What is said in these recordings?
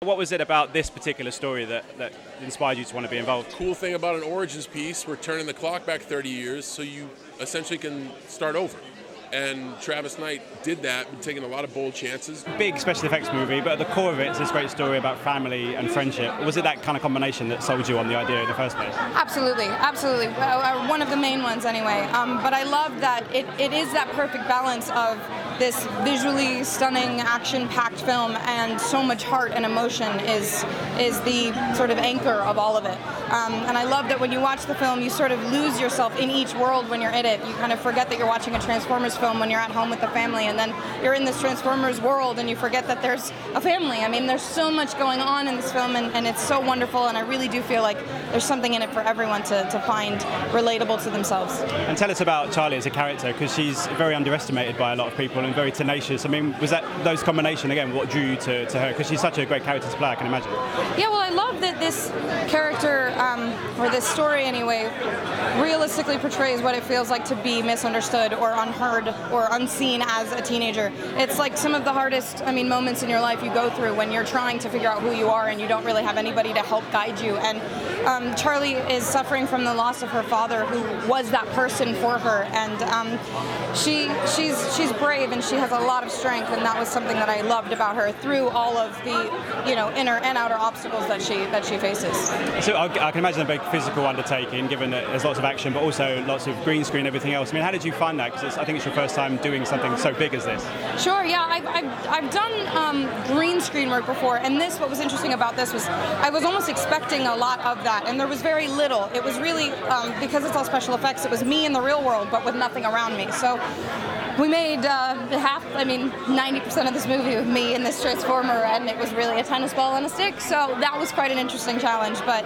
What was it about this particular story that inspired you to want to be involved? Cool thing about an Origins piece, we're turning the clock back 30 years, so you essentially can start over. And Travis Knight did that, taking a lot of bold chances. Big special effects movie, but at the core of it, it's this great story about family and friendship. Was it that kind of combination that sold you on the idea in the first place? Absolutely, absolutely. One of the main ones anyway. But I love that it is that perfect balance of this visually stunning, action-packed film, and so much heart and emotion is the sort of anchor of all of it. And I love that when you watch the film, you sort of lose yourself in each world when you're in it. You kind of forget that you're watching a Transformers film when you're at home with the family, and then you're in this Transformers world and you forget that there's a family. I mean, there's so much going on in this film, and it's so wonderful, and I really do feel like there's something in it for everyone to find relatable to themselves. And tell us about Charlie as a character, because she's very underestimated by a lot of people and very tenacious. I mean, was that those combination, again, what drew you to her? Because she's such a great character to play, I can imagine. Yeah, well, I love that this character, or this story anyway, realistically portrays what it feels like to be misunderstood or unheard or unseen as a teenager. It's like some of the hardest, moments in your life you go through when you're trying to figure out who you are and you don't really have anybody to help guide you. And Charlie is suffering from the loss of her father, who was that person for her. And she's brave, and she has a lot of strength, and that was something that I loved about her through all of the inner and outer obstacles that she faces. So I can imagine a big physical undertaking, given that there's lots of action, but also lots of green screen, everything else. I mean, how did you find that? Because I think it's your first time doing something so big as this. Sure, yeah. I've done green screen work before, and what was interesting about this was I was almost expecting a lot of that, and there was very little. It was really, because it's all special effects, it was me in the real world, but with nothing around me. So we made 90% of this movie with me in this Transformer, and it was really a tennis ball and a stick, so that was quite an interesting challenge, but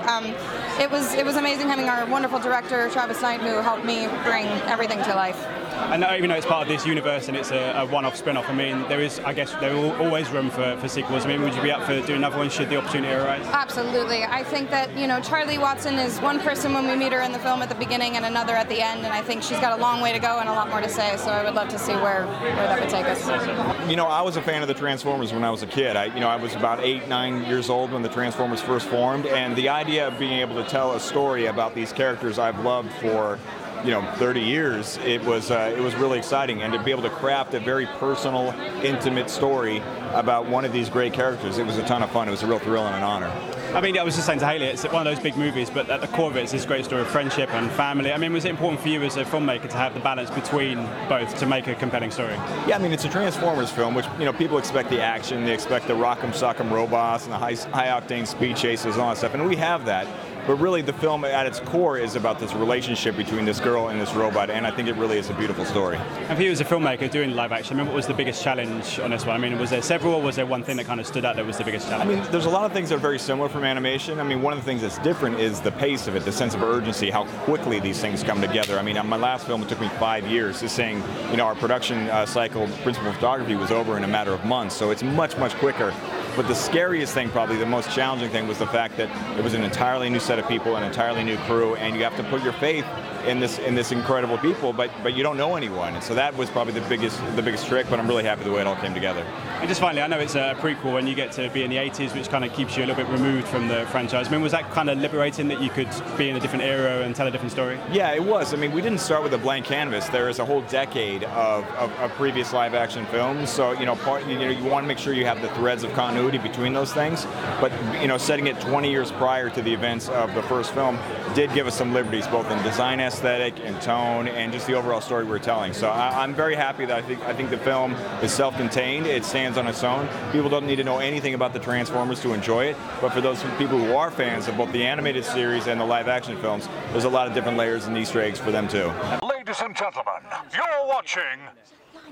it was amazing having our wonderful director, Travis Knight, who helped me bring everything to life. And even though it's part of this universe and it's a one-off spin-off, there is always room for sequels. Would you be up for doing another one should the opportunity arise? Absolutely. I think that, Charlie Watson is one person when we meet her in the film at the beginning and another at the end, and I think she's got a long way to go and a lot more to say, so I would love to see where that would take us. I was a fan of the Transformers when I was a kid. I was about 8, 9 years old when the Transformers first formed, and the idea of being able to tell a story about these characters I've loved for 30 years, it was really exciting, and to be able to craft a very personal, intimate story about one of these great characters, it was a ton of fun. It was a real thrill and an honor. I was just saying to Hailee, it's one of those big movies, but at the core of it, it's this great story of friendship and family. Was it important for you as a filmmaker to have the balance between both to make a compelling story? Yeah, it's a Transformers film, which, people expect the action, they expect the rock'em sock'em robots and the high-octane speed chases and all that stuff, and we have that. But really, the film at its core is about this relationship between this girl and this robot, and I think it really is a beautiful story. And for you as a filmmaker doing live action, what was the biggest challenge on this one? Was there several, or was there one thing that kind of stood out that was the biggest challenge? There's a lot of things that are very similar from animation. One of the things that's different is the pace of it, the sense of urgency, how quickly these things come together. On my last film, it took me 5 years. Just saying, our production cycle, principal photography, was over in a matter of months, so it's much, much quicker. But the scariest thing, probably the most challenging thing, was the fact that it was an entirely new set of people, an entirely new crew, and you have to put your faith in this incredible people, but you don't know anyone, and so that was probably the biggest trick. But I'm really happy the way it all came together. And just finally, I know it's a prequel, and you get to be in the 80s, which kind of keeps you a little bit removed from the franchise. Was that kind of liberating that you could be in a different era and tell a different story? Yeah, it was. We didn't start with a blank canvas. There is a whole decade of previous live-action films, so you want to make sure you have the threads of continuity between those things. But setting it 20 years prior to the events of the first film did give us some liberties, both in design, aesthetic, and tone, and just the overall story we're telling. So I'm very happy that I think the film is self-contained. It stands on its own. People don't need to know anything about the Transformers to enjoy it, but for those people who are fans of both the animated series and the live-action films, there's a lot of different layers and Easter eggs for them too. Ladies and gentlemen, you're watching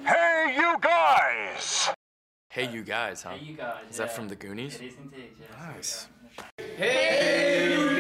Hey You Guys! Hey You Guys, huh? Hey You Guys. Is that from the Goonies? It is indeed, yeah. Nice. Hey!